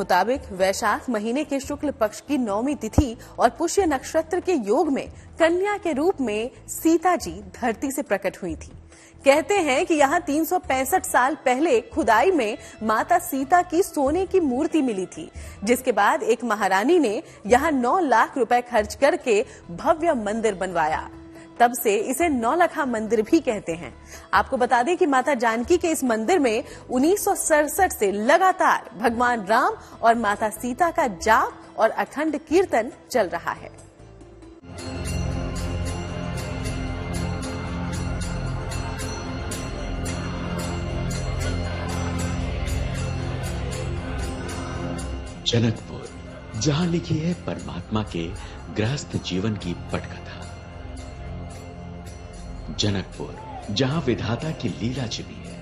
मुताबिक वैशाख महीने के शुक्ल पक्ष की 9वीं तिथि और पुष्य नक्षत्र के योग में कन्या के रूप में सीता जी धरती से प्रकट हुई थी। कहते हैं कि यहाँ 365 साल पहले खुदाई में माता सीता की सोने की मूर्ति मिली थी, जिसके बाद एक महारानी ने यहाँ 9 लाख रुपए खर्च करके भव्य मंदिर बनवाया। तब से इसे 9 लखा मंदिर भी कहते हैं। आपको बता दें कि माता जानकी के इस मंदिर में 1967 से लगातार भगवान राम और माता सीता का जाप और अखंड कीर्तन चल रहा है। जनकपुर, जहां लिखी है परमात्मा के गृहस्थ जीवन की पटकथा। जनकपुर, जहां विधाता की लीला छिपी है।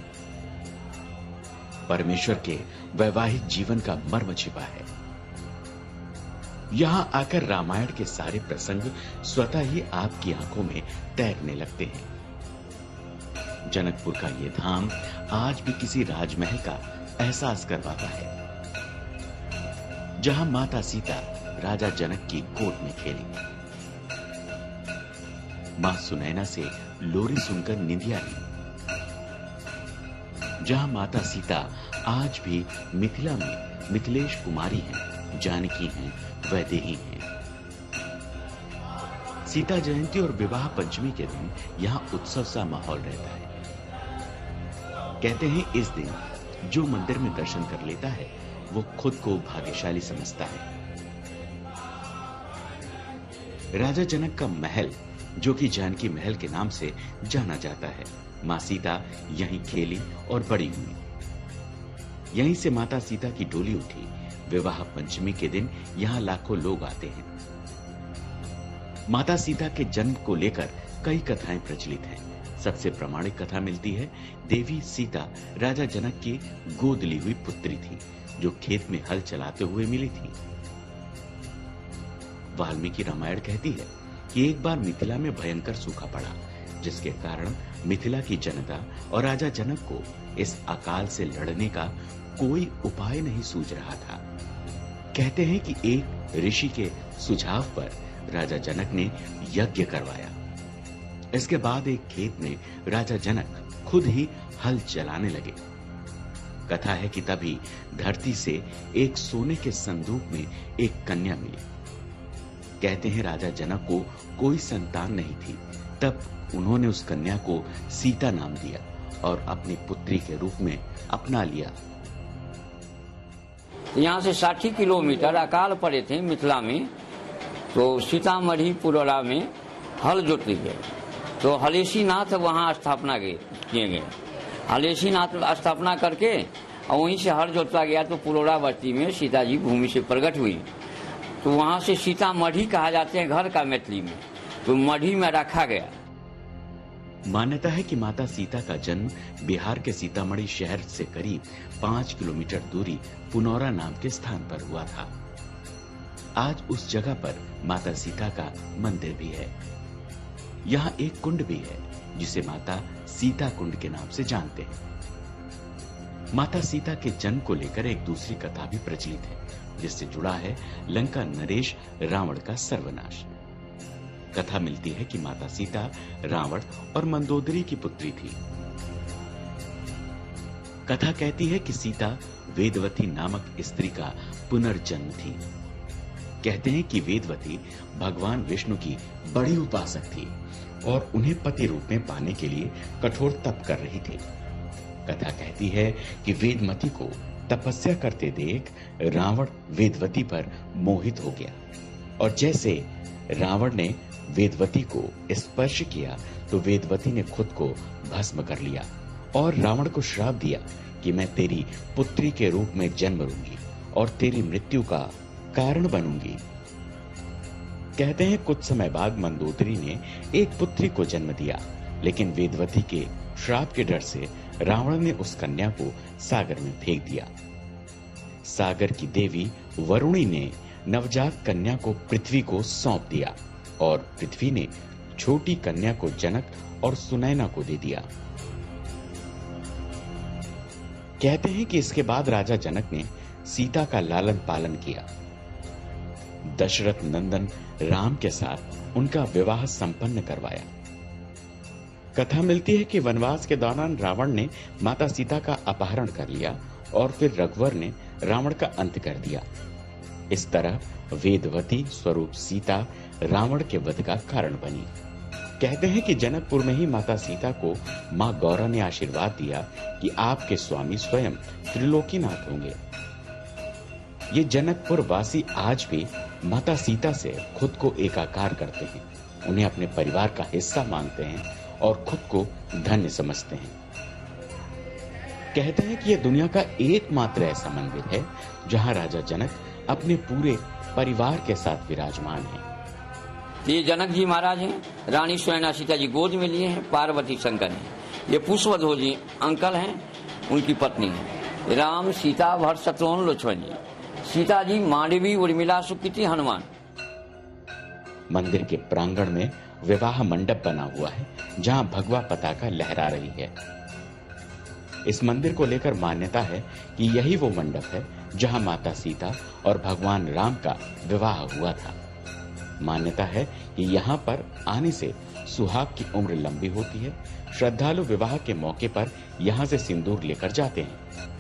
परमेश्वर के वैवाहिक जीवन का मर्म छिपा है। यहां आकर रामायण के सारे प्रसंग स्वतः ही आपकी आंखों में तैरने लगते हैं। जनकपुर का ये धाम आज भी किसी राजमहल का एहसास करवाता है, जहां माता सीता राजा जनक की गोद में खेली, मां सुनैना से लोरी सुनकर निंदिया ली, जहां माता सीता आज भी मिथिला में मिथिलेश कुमारी हैं, जानकी हैं, वैदेही हैं। सीता जयंती और विवाह पंचमी के दिन यहां उत्सव सा माहौल रहता है। कहते हैं इस दिन जो मंदिर में दर्शन कर लेता है वो खुद को भाग्यशाली समझता है। राजा जनक का महल, जो कि जानकी महल के नाम से जाना जाता है, मां सीता यहीं खेली और बड़ी हुई। यहीं से माता सीता की डोली उठी। विवाह पंचमी के दिन यहां लाखों लोग आते हैं। माता सीता के जन्म को लेकर कई कथाएं प्रचलित हैं। सबसे प्रामाणिक कथा मिलती है देवी सीता राजा जनक की गोद ली हुई पुत्री थी, जो खेत में हल चलाते हुए मिली थी। वाल्मीकि रामायण कहती है कि एक बार मिथिला में भयंकर सूखा पड़ा, जिसके कारण मिथिला की जनता और राजा जनक को इस अकाल से लड़ने का कोई उपाय नहीं सूझ रहा था। कहते हैं कि एक ऋषि के सुझाव पर राजा जनक ने यज्ञ करवाया। इसके बाद एक खेत में राजा जनक खुद ही हल चलाने लगे। कथा है कि तभी धरती से एक सोने के संदूक में एक कन्या मिली। कहते हैं राजा जनक को कोई संतान नहीं थी, तब उन्होंने उस कन्या को सीता नाम दिया और अपनी पुत्री के रूप में अपना लिया। यहाँ से 60 किलोमीटर अकाल पड़े थे मिथिला में, तो सीतामढ़ी पुरोला में हल जोत गए, तो हलेशी नाथ वहाँ स्थापना किए गए। हलेशी नाथ स्थापना करके और वहीं से हल जोता गया, तो पुरोला बस्ती में सीता जी भूमि से प्रकट हुई। तो वहाँ से सीतामढ़ी कहा जाते हैं घर का मैथिली में, तो मढ़ी में रखा गया। मान्यता है कि माता सीता का जन्म बिहार के सीतामढ़ी शहर से करीब 5 किलोमीटर दूरी पुनौरा नाम के स्थान पर हुआ था। आज उस जगह पर माता सीता का मंदिर भी है। यहाँ एक कुंड भी है, जिसे माता सीता कुंड के नाम से जानते हैं। माता सीता के जन्म को लेकर एक दूसरी कथा भी प्रचलित है, जिससे जुड़ा है लंका नरेश रावण का सर्वनाश। कथा मिलती है कि माता सीता रावण और मंदोदरी की पुत्री थी। कथा कहती है कि सीता वेदवती नामक स्त्री का पुनर्जन्म थी। कहते हैं कि वेदवती भगवान विष्णु की बड़ी उपासक थी और उन्हें पति रूप में पाने के लिए कठोर तप कर रही थी। कथा कहती है कि वेदमती को तपस्या करते देख रावण वेदवती पर मोहित हो गया, और जैसे रावण ने वेदवती को स्पर्श किया तो वेदवती ने खुद को भस्म कर लिया और रावण को श्राप दिया कि मैं तेरी पुत्री के रूप में जन्म लूंगी और तेरी मृत्यु का कारण बनूंगी। कहते हैं कुछ समय बाद मंदोदरी ने एक पुत्री को जन्म दिया, लेकिन वेदवती के श्राप के डर से रावण ने उस कन्या को सागर में फेंक दिया। सागर की देवी वरुणी ने नवजात कन्या को पृथ्वी को सौंप दिया और पृथ्वी ने छोटी कन्या को जनक और सुनैना को दे दिया। कहते हैं कि इसके बाद राजा जनक ने सीता का लालन पालन किया। दशरथ नंदन राम के साथ उनका विवाह संपन्न करवाया। कथा मिलती है कि वनवास के दौरान रावण ने माता सीता का अपहरण कर लिया और फिर रघुवर ने रावण का अंत कर दिया। इस तरह वेदवती स्वरूप सीता रावण के वध का कारण बनी। कहते हैं कि जनकपुर में ही माता सीता को मां गौरा ने आशीर्वाद दिया कि आपके स्वामी स्वयं त्रिलोकीनाथ होंगे। ये जनकपुर वासी आज भी माता सीता से खुद को एकाकार करते हैं, उन्हें अपने परिवार का हिस्सा मानते हैं और खुद को धन्य समझते हैं। कहते हैं कि यह दुनिया का एकमात्र ऐसा मंदिर है जहां राजा जनक अपने पूरे परिवार के साथ विराजमान हैं। ये जनक जी महाराज हैं, रानी सुनैना सीता जी गोद में लिए हैं, पार्वती शंकर हैं। ये पुष्पध्वज जी अंकल हैं, उनकी पत्नी है। राम सीता भरत शत्रुघ्न लक्ष्मण जी, सीता जी मांडवी उर्मिला सुकृति हनुमान। मंदिर के प्रांगण में विवाह मंडप बना हुआ है जहां भगवा पताका लहरा रही है। इस मंदिर को लेकर मान्यता है कि यही वो मंडप है जहां माता सीता और भगवान राम का विवाह हुआ था। मान्यता है कि यहाँ पर आने से सुहाग की उम्र लंबी होती है। श्रद्धालु विवाह के मौके पर यहाँ से सिंदूर लेकर जाते हैं।